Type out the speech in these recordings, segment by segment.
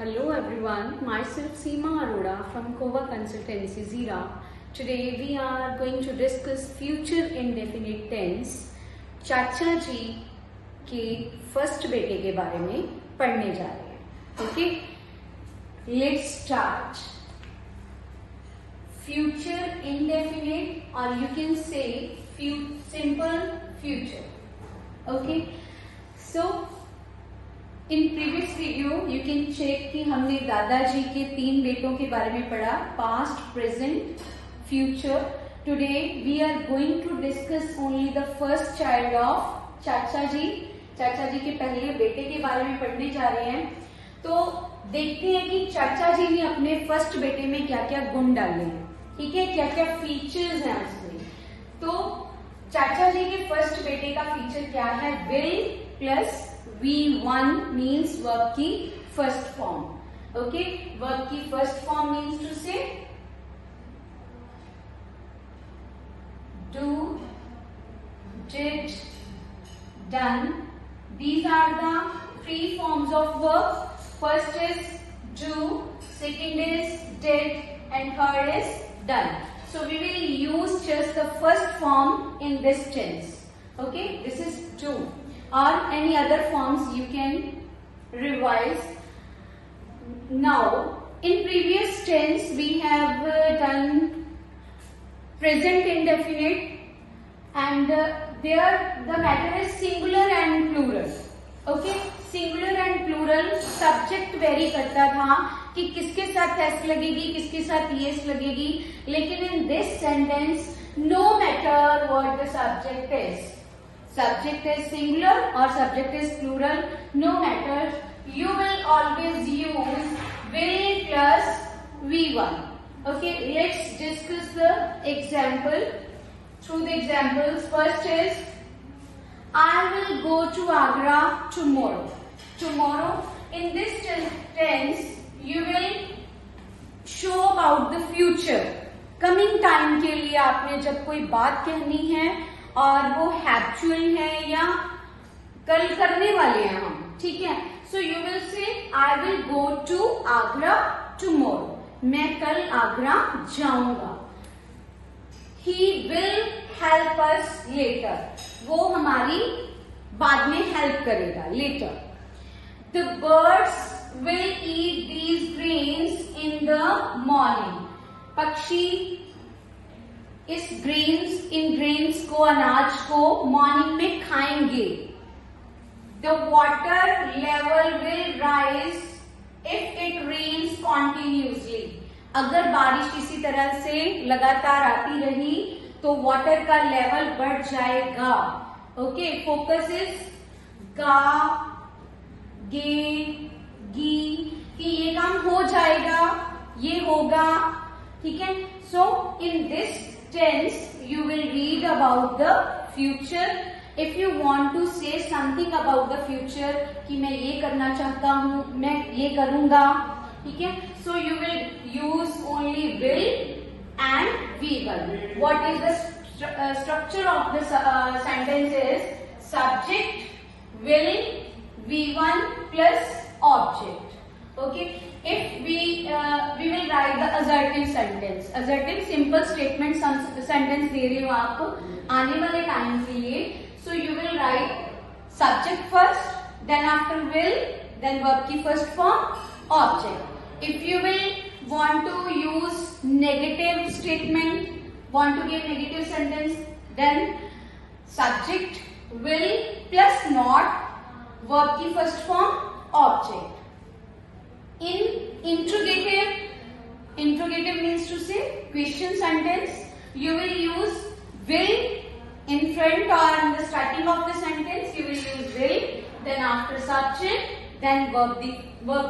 Hello everyone, myself Seema Arora from Kova Consultancy Zira. Today we are going to discuss future indefinite tense. चाचा जी के first बेटे के बारे में पढ़ने जा रहे हैं. Okay, let's start. Future indefinite or you can say simple future. Okay, so in previous video you can check कि हमने दादाजी के 3 बेटों के बारे में पढ़ा, past, present, future. Today we are going to discuss only the first child of चाचा जी. चाचा जी के पहले बेटे के बारे में पढ़ने जा रहे हैं. तो देखते हैं कि चाचा जी ने अपने फर्स्ट बेटे में क्या क्या गुण डाले हैं. ठीक है, क्या क्या फीचर्स हैं उसमें. तो चाचा जी के फर्स्ट बेटे का फीचर क्या है? Will plus V1 means verb की first form. Okay, verb की first form means to say do, did, done. These are the 3 forms of verb. First is do, second is did, and third is done. So we will use just the first form in this tense. Okay, this is do. Or any other forms you can revise. Now, in previous tense we have done present indefinite and there the matter is singular and plural. Okay, singular and plural subject vary करता था कि किसके साथ s लगेगी, किसके साथ es लगेगी. लेकिन in this sentence no matter what the subject is, subject is singular or subject is plural, no matter, you will always use will plus V1. Okay, let's discuss the example. Through the examples, first is I will go to Agra tomorrow. Tomorrow, in this tense, you will show about the future. Coming time के लिए आपने जब कोई बात कहनी है और वो हैप्चुअल है या कल करने वाले हैं हम, ठीक है. सो you will say I will go to Agra tomorrow. मैं कल आगरा जाऊंगा. He will help us later. वो हमारी बाद में हेल्प करेगा, later. The birds will eat these grains in the morning. पक्षी इस ग्रेन्स को, अनाज को मॉर्निंग में खाएंगे. The water level will rise if it rains continuously. अगर बारिश इसी तरह से लगातार आती रही तो वाटर का लेवल बढ़ जाएगा. ओके, फोकस इज गा, गे, गी, कि ये काम हो जाएगा, ये होगा. ठीक है. So in this tense you will read about the future. If you want to say something about the future कि मैं ये करना चाहता हूँ, मैं ये करूंगा, ठीक है. So you will use only will and V1. What is the structure of the sentence is subject, will, V1 plus object. Okay. If we will write the assertive sentence. Assertive simple statement sentence दे रही हूँ आपको आने वाले time के लिए. So you will write subject first, then after will, then verb की first form, object. If you will want to use negative statement, want to give negative sentence, then subject, will plus not, verb की first form, object. In interrogative means to say question sentence, you will use will in front or in the starting of the sentence. You will use will, then after subject, then verb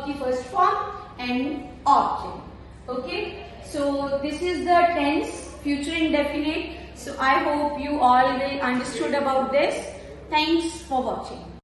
की first form and object. Okay, so this is the tense future indefinite. So I hope you all will understood about this. Thanks for watching.